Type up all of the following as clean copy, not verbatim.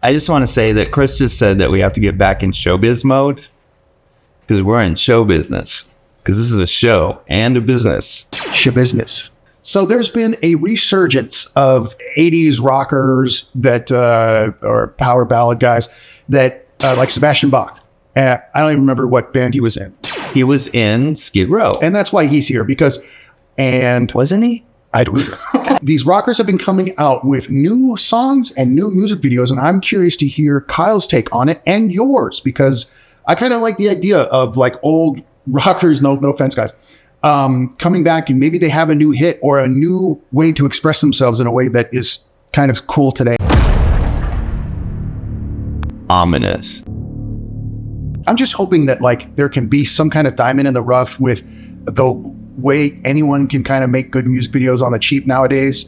I just want to say that Chris just said that we have to get back in showbiz mode because we're in show business. Because this is a show and a business. Show business. So there's been a resurgence of 80s rockers that, or power ballad guys that, like Sebastian Bach. I don't even remember what band he was in. He was in Skid Row. And that's why he's here because, and wasn't he? I don't know. These rockers have been coming out with new songs and new music videos, and I'm curious to hear Kyle's take on it and yours, because I kind of like the idea of like old rockers, no offense, guys, coming back and maybe they have a new hit or a new way to express themselves in a way that is kind of cool today. Ominous. I'm just hoping that like there can be some kind of diamond in the rough with the way anyone can kind of make good music videos on the cheap nowadays,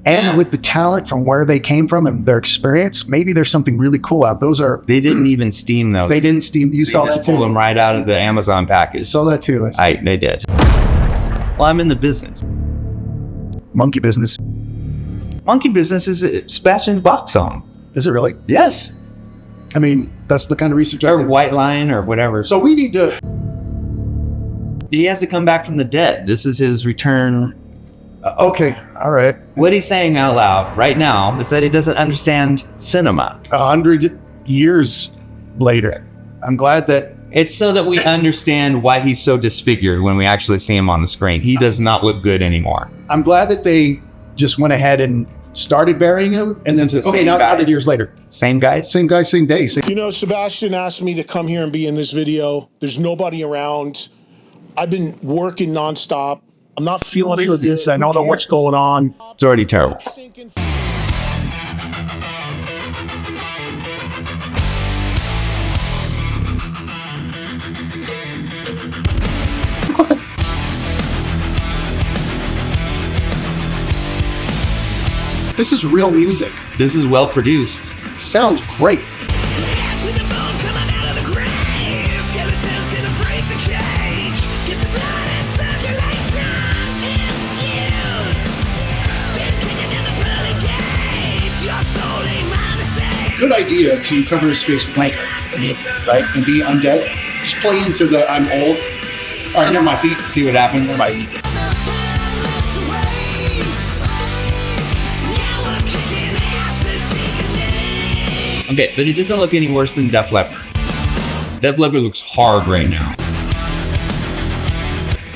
and with the talent from where they came from and their experience, maybe there's something really cool out. They didn't even steam those. They didn't steam. You saw that too. Pulled them right out of the Amazon package. Saw that too. They did. Well, I'm in the business. Monkey business. Monkey business is a Sebastian Bach song. Is it really? Yes. I mean, that's the kind of research. Or White Line or whatever. So we need to. He has to come back from the dead. This is his return. Okay, all right. What he's saying out loud right now is that he doesn't understand cinema. 100 years later. I'm glad that... It's so that we understand why he's so disfigured when we actually see him on the screen. He does not look good anymore. I'm glad that they just went ahead and started burying him and then said, okay, now it's 100 years later. Same guy? Same guy, same day. You know, Sebastian asked me to come here and be in this video. There's nobody around. I've been working nonstop. I'm not feeling this. I don't know what's going on. It's already terrible. This is real music. This is well produced. Sounds great. Good idea to cover his face with makeup, right? And be undead. Just play into the I'm old. All right, never mind. See what happened? Never mind. Okay, but it doesn't look any worse than Def Leppard. Def Leppard looks hard right now.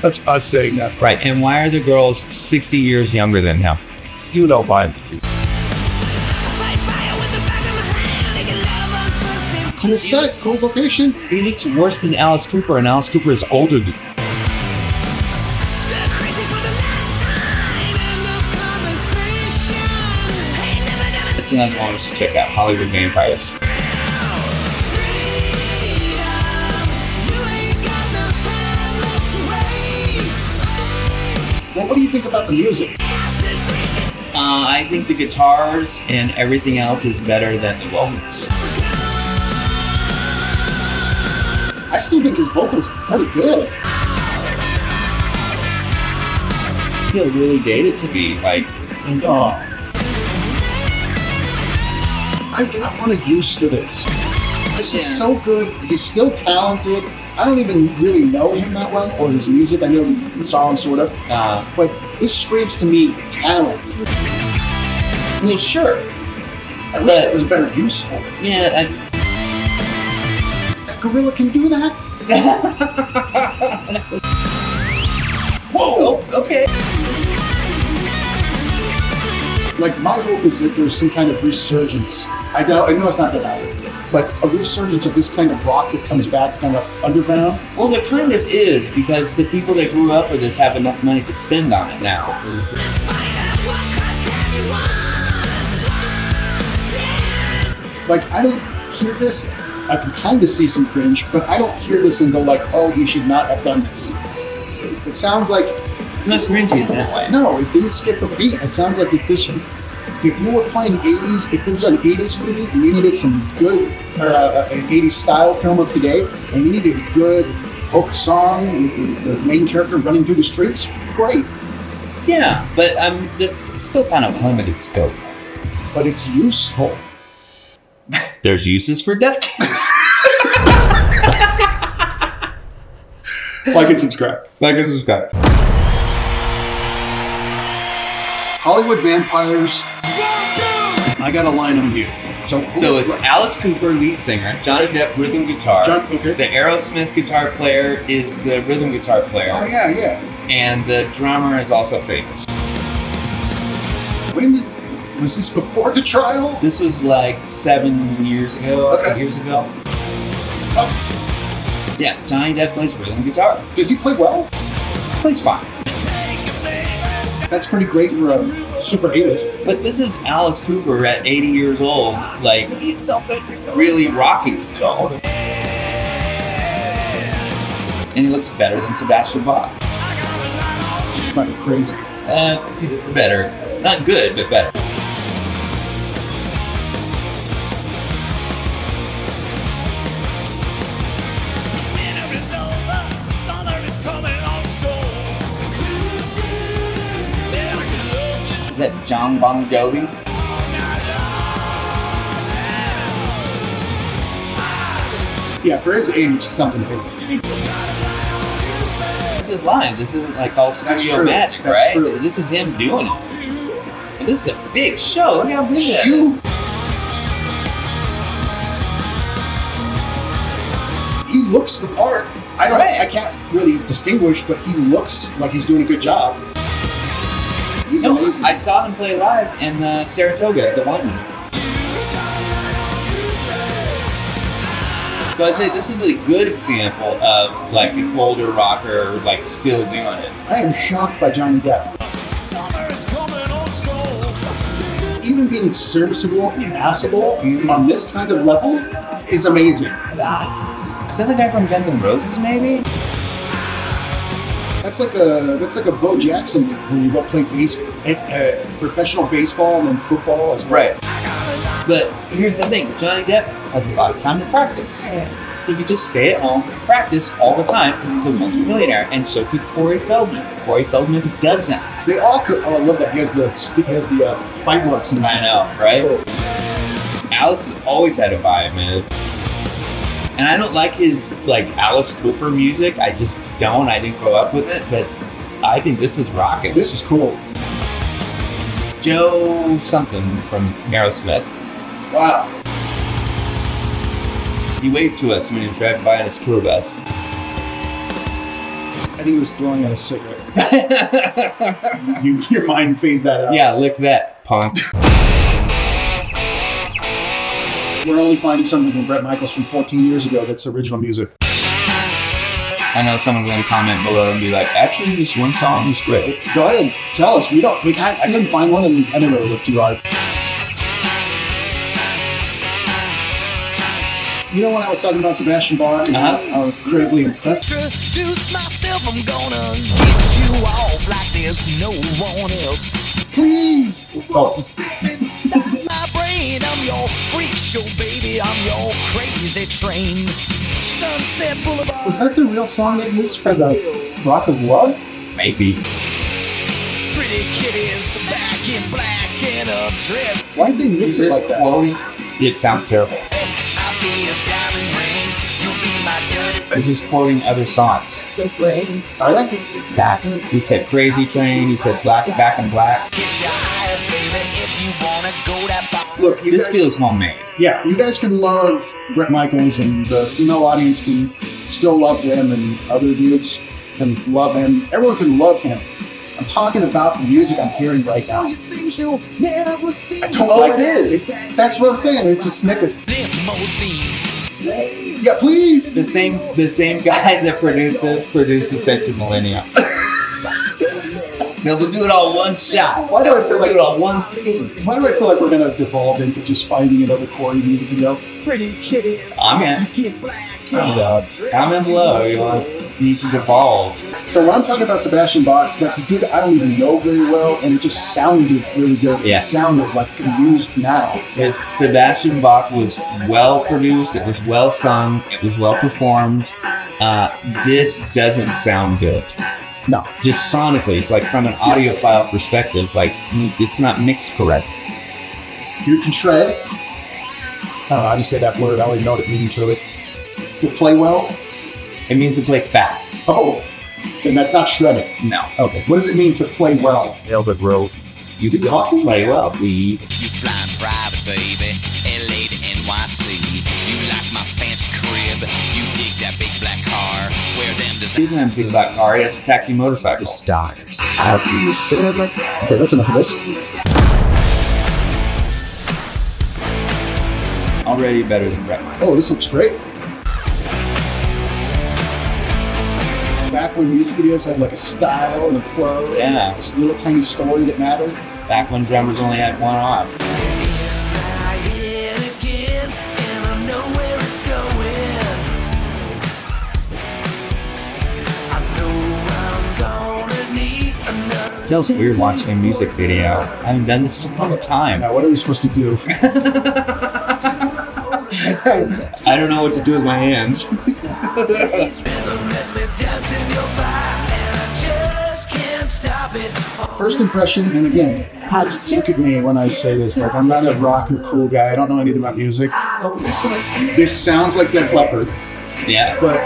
That's us saying that. Right, and why are the girls 60 years younger than him? You know why. Cool set, cool location. He looks worse than Alice Cooper, and Alice Cooper is older than him. That's another one we should check out, Hollywood Vampires. Well, what do you think about the music? I think the guitars and everything else is better than the vocals. I still think his vocals are pretty good. It feels really dated to me, like, oh. I want a use for this. This is so good. He's still talented. I don't even really know him that well, or his music. I know the song, sort of. But this screams to me talent. Well, sure. I wish there was a better use for it. Yeah, That gorilla can do that? Whoa! Oh, okay. Like, my hope is that there's some kind of resurgence. I know it's not going to happen, but a resurgence of this kind of rock that comes back kind of underground. Well, there kind of is, because the people that grew up with this have enough money to spend on it now. Like, I don't hear this. I can kind of see some cringe, but I don't hear this and go like, oh, he should not have done this. It sounds like... It's not cringy in that way. No, it didn't skip the beat. It sounds like if you were playing 80s, if there was an 80s movie and you needed some good, an 80s style film of today, and you needed a good hook song with the main character running through the streets, great. Yeah, but that's still kind of limited scope. But it's useful. There's uses for death caps. Like and subscribe. Like and subscribe. Hollywood Vampires. I got a line on you. So it's Alice Cooper, lead singer. Johnny Depp, rhythm guitar. Okay. The Aerosmith guitar player is the rhythm guitar player. Oh, yeah. And the drummer is also famous. Was this before the trial? This was like 7 years ago, Okay. 8 years ago. Oh. Yeah, Johnny Depp plays rhythm guitar. Does he play well? Plays fine. That's pretty great for a super A-list. But this is Alice Cooper at 80 years old, like really rocking still. And he looks better than Sebastian Bach. It's not crazy. Better. Not good, but better. Is that John Bon Jovi? Yeah, for his age, it sounds amazing. This is live. This isn't like all studio true. magic, That's right? true. This is him doing it. And this is a big show. Look how big that is. Huge. He looks the part. Right. I can't really distinguish, but he looks like he's doing a good job. He's No, amazing. I saw him play live in Saratoga at the Wyman. So I'd say this is a good example of like an older rocker like still doing it. I am shocked by Johnny Depp. Even being serviceable and passable on this kind of level is amazing. Is that the guy from Guns N' Roses maybe? That's like a Bo Jackson when you go play professional baseball and then football as well. Right. But here's the thing, Johnny Depp has a lot of time to practice. He could just stay at home and practice all the time because he's a multi-millionaire, and so could Corey Feldman. Corey Feldman doesn't. They all could. Oh, I love that. He has the bite marks. In his I know, right? Alice has always had a vibe, man. And I don't like his like Alice Cooper music. I just don't. I didn't grow up with it, but I think this is rocking. This is cool. Joe something from Aerosmith. Wow. He waved to us when he was driving by on his tour bus. I think he was throwing out a cigarette. Your mind phased that out. Yeah, lick that, punk. We're only finding something from Bret Michaels from 14 years ago that's original music. I know someone's gonna comment below and be like, actually, this one song is great. Go ahead, tell us. I couldn't find one and I never looked too hard. You know when I was talking about Sebastian Bach, I was incredibly impressed. Introduce myself, I'm gonna get you off like there's no one else. Please! Oh, My brain, I'm your freak show, baby. I'm your crazy train. Sunset Boulevard. was that the real song they used for the Rock of Love? Maybe. Pretty kitties back in black in a dress. Why did they mix it This like that? quoting, it sounds terrible. I'll be your diamond rings. You'll be my dirty. He's just quoting other songs. I like it. Back. He said Crazy Train. He said Back in Black. Get you higher, baby, if you wanna go that far. Look, you This guys, feels homemade. yeah, you guys can love Bret Michaels, and the female audience can still love him, and other dudes can love him. Everyone can love him. I'm talking about the music I'm hearing right now. I don't Oh, like it is. That's what I'm saying. It's a snippet. Limousine. Yeah, please. The same guy that produced this produced the Century Millennium. They'll do it all one shot. Why do I feel They'll do like it all one scene? Why do I feel like we're gonna devolve into just finding another Corey music video? Pretty kitties. I'm in. Comment below. You need to devolve. So when I'm talking about Sebastian Bach, that's a dude I don't even know very well, and it just sounded really good. Yeah. It sounded like used now. Because Sebastian Bach was well produced, it was well sung, it was well performed. This doesn't sound good. No. Just sonically, it's like from an audiophile perspective, like it's not mixed correct. Dude can shred. I don't know, I just said that word. I don't even know what it means really. To play well? It means to play fast. Oh, and that's not shredded. No. Okay. What does it mean to play well? Nailed it, bro. You Is he talking? play well, we. You flying private, baby. LA to NYC. You like my fancy crib. You dig that big black car. Wear them He doesn't have a big black car, he has a taxi motorcycle. stars. Okay, that's enough of this. Already better than Brett. Oh, this looks great. Back when music videos had like a style and a flow. Yeah. This little tiny story that mattered. Back when drummers only had one arm. It's also weird watching a music video. I haven't done this in a long time. Now, what are we supposed to do? I don't know what to do with my hands. First impression, and again, look at me when I say this. Like, I'm not a rock or cool guy. I don't know anything about music. This sounds like Def Leppard, Yeah. but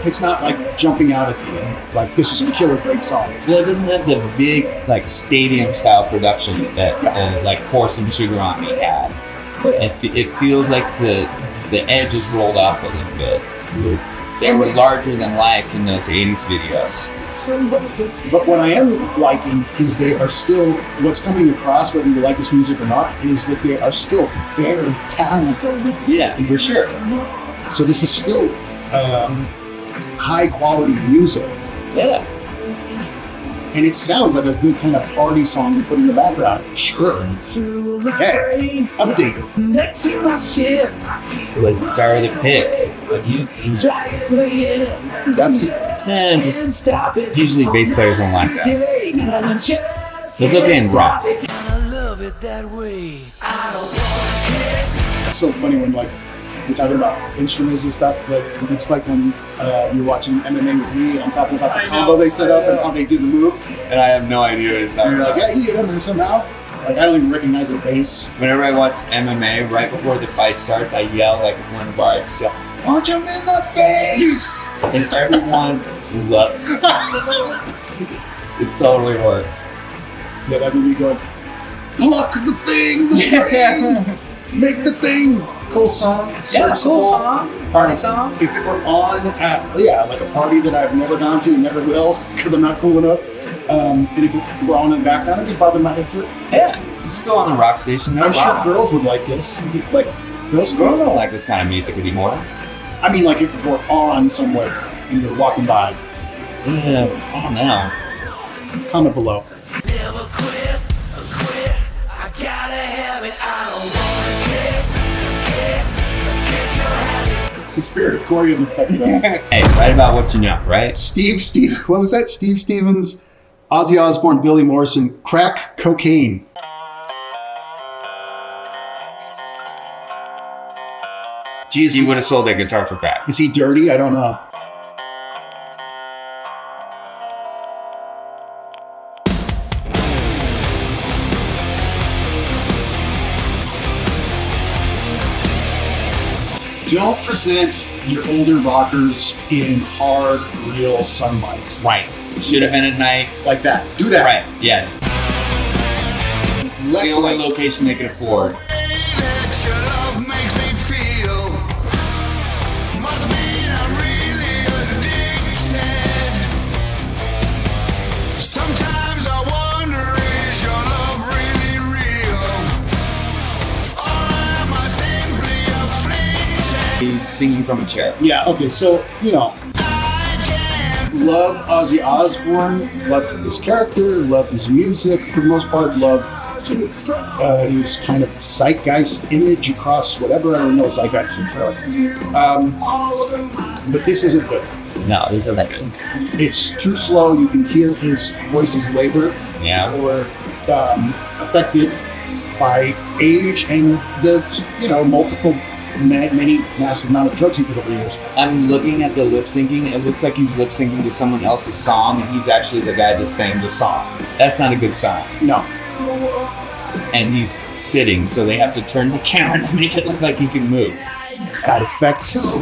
it's not like jumping out at the end. Like, this is a killer great song. Well, it doesn't have the big, like, stadium style production that, like, Pour Some Sugar on Me had. It feels like the edge is rolled off a little bit. They were larger than life in those 80s videos. But what I am liking is they are still, what's coming across, whether you like this music or not, is that they are still very talented. Yeah, for sure. So this is still high quality music. Yeah. And it sounds like a good kind of party song to put in the background. Sure. Okay. Update. Next to my ship, Was guitar the pick? And just stop it. usually bass players don't like that. It's okay in rock. I love it that way. I don't It's so funny when like we're talking about instruments and stuff, but it's like when you're watching MMA with me and I'm talking about the combo they set up and how they do the move. And I have no idea what it's And you're like, yeah, you hit them somehow. Like I don't even recognize the bass. Whenever I watch MMA, right before the fight starts, I yell like if we're in a bar, I just yell, "Punch him in the face!" And everyone loves it. It totally worked. Yeah, that would be going, pluck the thing, the string, make the thing. Cool song. serviceable. Party song. If it were on at, like a party that I've never gone to, never will, because I'm not cool enough. And if it were on in the background, I'd be bobbing my head to it. Yeah, just go on the rock station. No I'm sure problem. girls would like this. Like, Girls don't like this kind of music anymore. I mean, like if it were on somewhere and you're walking by. Yeah, I don't know. Comment below. never quit. I gotta have it. I don't wanna The spirit of Corey is infected. Hey, write about what you know, right? What was that? Steve Stevens, Ozzy Osbourne, Billy Morrison, crack cocaine. Geez, He would have sold that guitar for crack. is he dirty? I don't know. Don't present your older rockers in hard, real sunlight. Right. Should have been at night. Like that. Do that. Right. Yeah. Less The only light. location they could afford. Sometimes I wonder, is your love really real? Or am I simply afflicted? He's singing from a chair. Yeah, okay, so, I can't love Ozzy Osbourne, love his character, love his music, for the most part, love his kind of zeitgeist image across whatever, I don't know, zeitgeist. But this isn't good. No, this isn't good. It's too slow, you can hear his voice's labor, Yeah. or affected by age and the, multiple, many massive amount of drugs he did over the years. I'm looking at the lip syncing. It looks like he's lip syncing to someone else's song, and he's actually the guy that sang the song. That's not a good sign. No. and he's sitting, so they have to turn the camera to make it look like he can move. Got effects.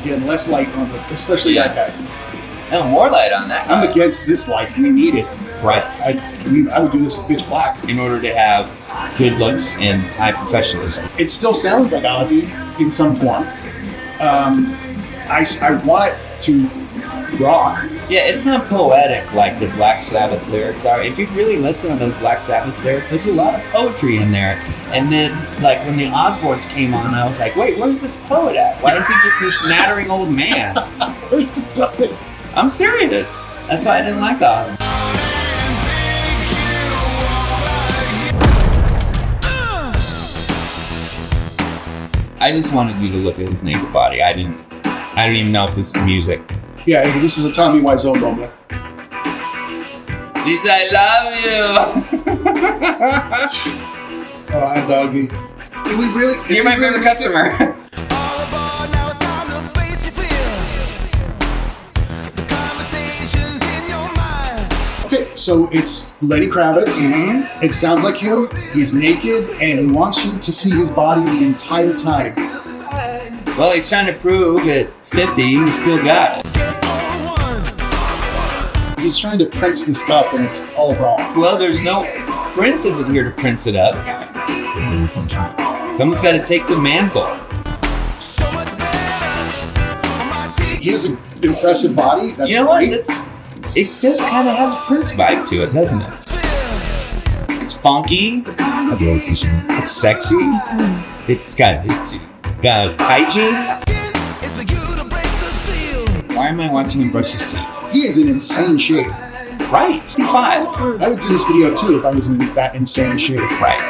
Again, less light on it, especially that guy. No, more light on that. I'm against this light. We need it. Right. I would do this in pitch black. In order to have good looks and high professionalism. It still sounds like Ozzy in some form. I want it to rock. Yeah, it's not poetic like the Black Sabbath lyrics are. If you really listen to those Black Sabbath lyrics, there's a lot of poetry in there. And then, like, when the Osbournes came on, I was like, wait, where's this poet at? Why is he just this nattering old man? I'm serious. That's why I didn't like the Osbournes. I just wanted you to look at his naked body. I didn't even know if this is music. Yeah, hey, this is a Tommy Wiseau moment. Lisa, I love you. Oh, hi, doggy. Did we really? You're my favorite customer. All aboard, now it's time to face your fear. The conversations in your mind. Okay, so it's Lenny Kravitz. Mm-hmm. It sounds like him. He's naked, and he wants you to see his body the entire time. Well, he's trying to prove at 50 he's still got it. Get on one. He's trying to prince this up, and it's all wrong. Well, there's no... Prince isn't here to prince it up. Someone's got to take the mantle. So much better. On my teeth. He has an impressive body. That's You know what? great. It does kind of have a Prince vibe to it, doesn't it? It's funky. It's sexy. It's got hygiene. It's for you to break the seal. Why am I watching him brush his teeth? He is in insane shape. Right. 55. I would do this video too if I was in that insane shape. Right.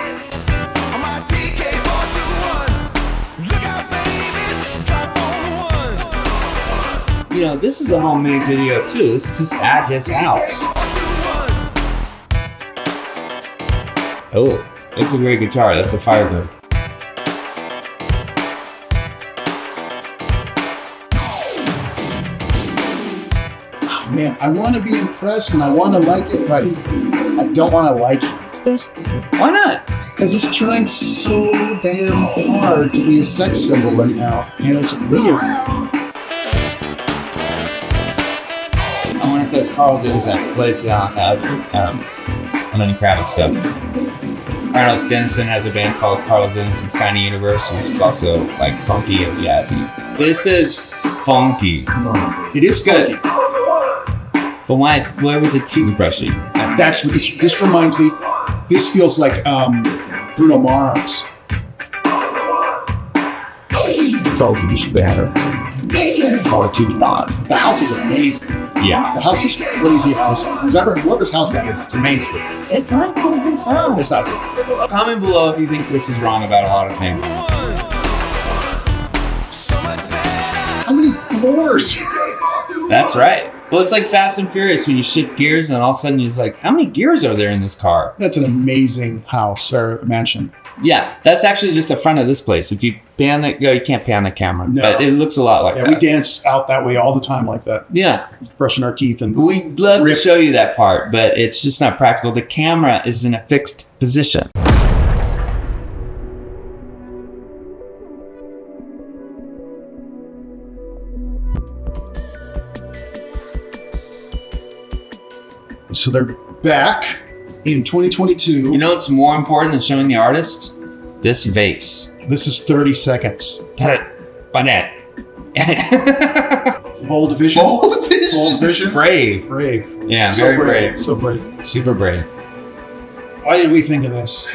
On my TK421. Look out, baby. Drop on one. You know, this is a homemade video too. This is just at his house. 421. Oh, it's a great guitar. That's a Firebird. Man, I want to be impressed and I want to like it, but I don't want to like it. Why not? Because he's trying so damn hard to be a sex symbol right now, and it's weird. I wonder if that's Carl Dennison that plays on Lenny Kravitz stuff. Carlos Dennison has a band called Carlos Dennison's Tiny Universe, which is also like funky and jazzy. This is funky. It is Good. funky. But why with the toothbrushing? That's what this reminds me. This feels like Bruno Mars. The house is amazing. Yeah. The house is crazy house. Whoever's house that is, it's amazing. It's not It's not. Comment below if you think this is wrong about a lot of things. So much better. How many floors? That's right. Well, it's like Fast and Furious when you shift gears and all of a sudden it's like, how many gears are there in this car? That's an amazing house or mansion. Yeah, that's actually just the front of this place. If you pan the, you can't pan the camera, No. but it looks a lot like Yeah, that. we dance out that way all the time like that. Yeah, Brushing our teeth and we'd love Ripped. to show you that part, but it's just not practical. The camera is in a fixed position. so they're back in 2022. You know what's more important than showing the artist? This vase. This is 30 seconds. Bonnet. Bold vision. Bold vision. Bold vision. Brave. Brave. Yeah, So very brave. So brave. Super brave. Why did we think of this?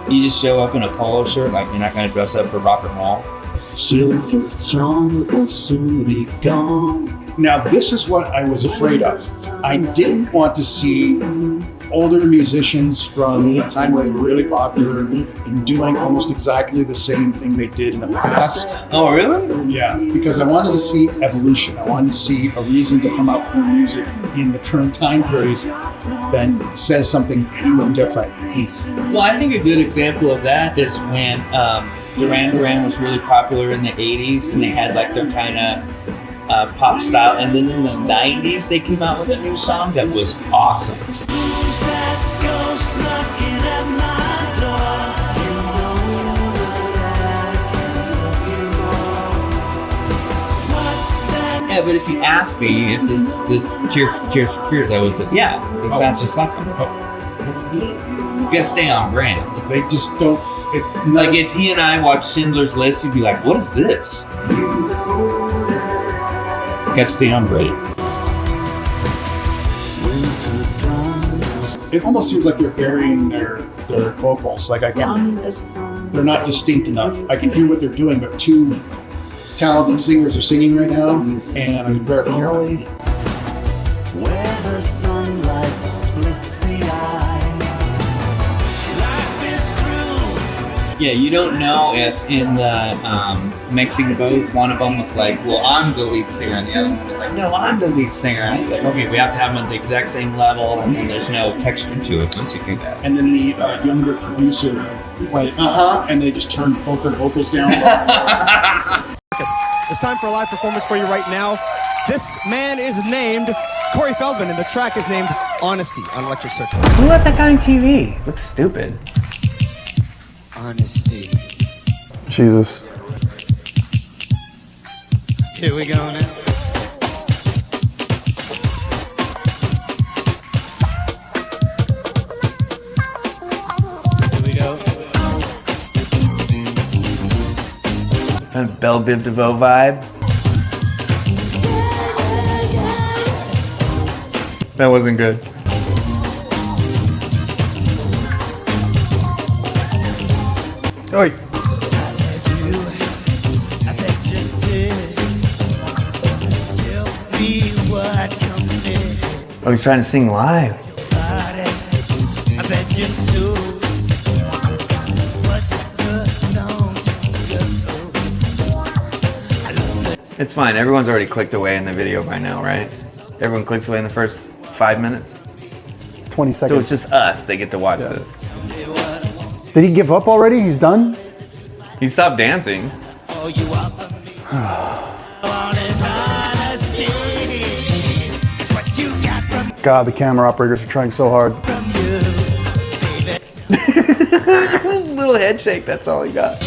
You just show up in a polo shirt like you're not going to dress up for rock and roll. Now, this is what I was afraid of. I didn't want to see older musicians from a time where they were really popular doing almost exactly the same thing they did in the past. Oh, really? Yeah, because I wanted to see evolution. I wanted to see a reason to come out with music in the current time period that says something new and different. Well, I think a good example of that is when Duran Duran was really popular in the 80s, and they had like their kind of pop style. And then in the 90s, they came out with a new song that was awesome. Who's that ghost knocking at my door? You know that I can love you more. What's that? Yeah, but if you ask me if this Tears for Fears, I would say, yeah, it sounds just like them. You gotta stay on brand. They just don't. Like if he and I watched Schindler's List, you'd be like, what is this? Gotta stay on brand. It almost seems like they're burying their vocals. Like they're not distinct enough. I can hear what they're doing, but two talented singers are singing right now, and I'm very really. Where the sunlight splits the eye. Life is cruel. Yeah, you don't know if in the mixing booth, one of them was like, well, I'm the lead singer, and the other one was like, no, I'm the lead singer. And it's like, okay, we have to have them at the exact same level, and then there's no texture to it once you do that. And then the younger producer went, and they just turned both their vocals down. It's time for a live performance for you right now. This man is named Corey Feldman, and the track is named Honesty on Electric Circle. Who let that guy on TV? Looks stupid. Honesty. Jesus. Here we go now. Here we go. Kind of Belle Biv DeVoe vibe. That wasn't good. Oi. Oh, he's trying to sing live. It's fine. Everyone's already clicked away in the video by now, right? Everyone clicks away in the first 5 minutes. 20 seconds. So it's just us. They get to watch this. Did he give up already? He's done? He stopped dancing. God, the camera operators are trying so hard. Little head shake. That's all he got.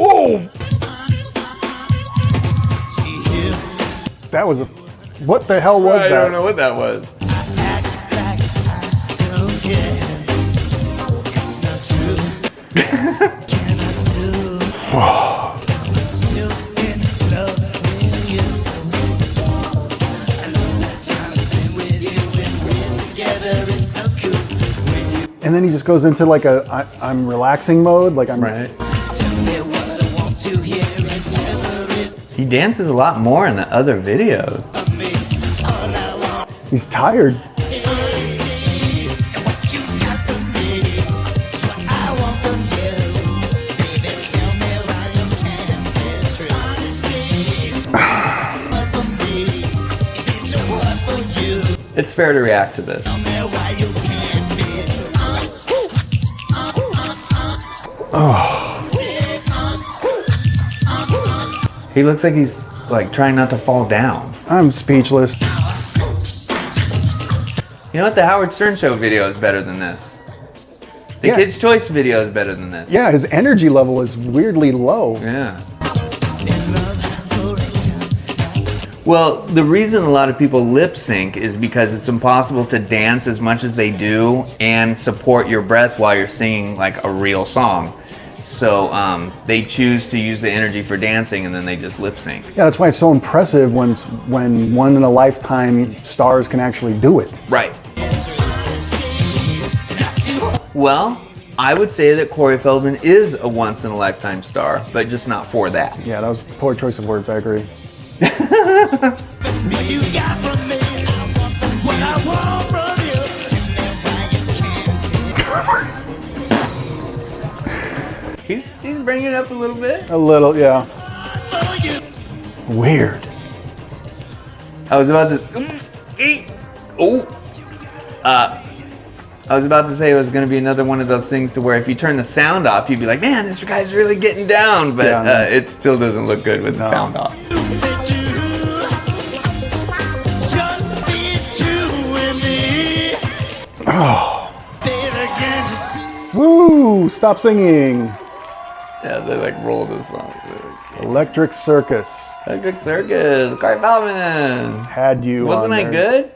Oh! That was a... What the hell was that? I don't know what that was. And then he just goes into like a I'm relaxing mode, like I'm Right. He dances a lot more in the other videos. He's tired. It's fair to react to this. He looks like he's like trying not to fall down. I'm speechless. You know what? The Howard Stern Show video is better than this. The Yeah. Kids' Choice video is better than this. Yeah, his energy level is weirdly low. Yeah. Well, the reason a lot of people lip sync is because it's impossible to dance as much as they do and support your breath while you're singing like a real song. So they choose to use the energy for dancing and then they just lip sync. Yeah, that's why it's so impressive when one in a lifetime stars can actually do it. Right. Well, I would say that Corey Feldman is a once in a lifetime star, but just not for that. Yeah, that was a poor choice of words, I agree. He's bringing it up a little bit. A little, yeah. Weird. I was about to eat. I was about to say it was going to be another one of those things to where if you turn the sound off, you'd be like, man, this guy's really getting down. But Yeah, no. it still doesn't look good with the sound off. Just be true with me. Baby, can't you see? Woo! Stop singing. Yeah, they like roll this song. Electric Circus Electric Circus, Corey Feldman. had you. Wasn't on I there. good?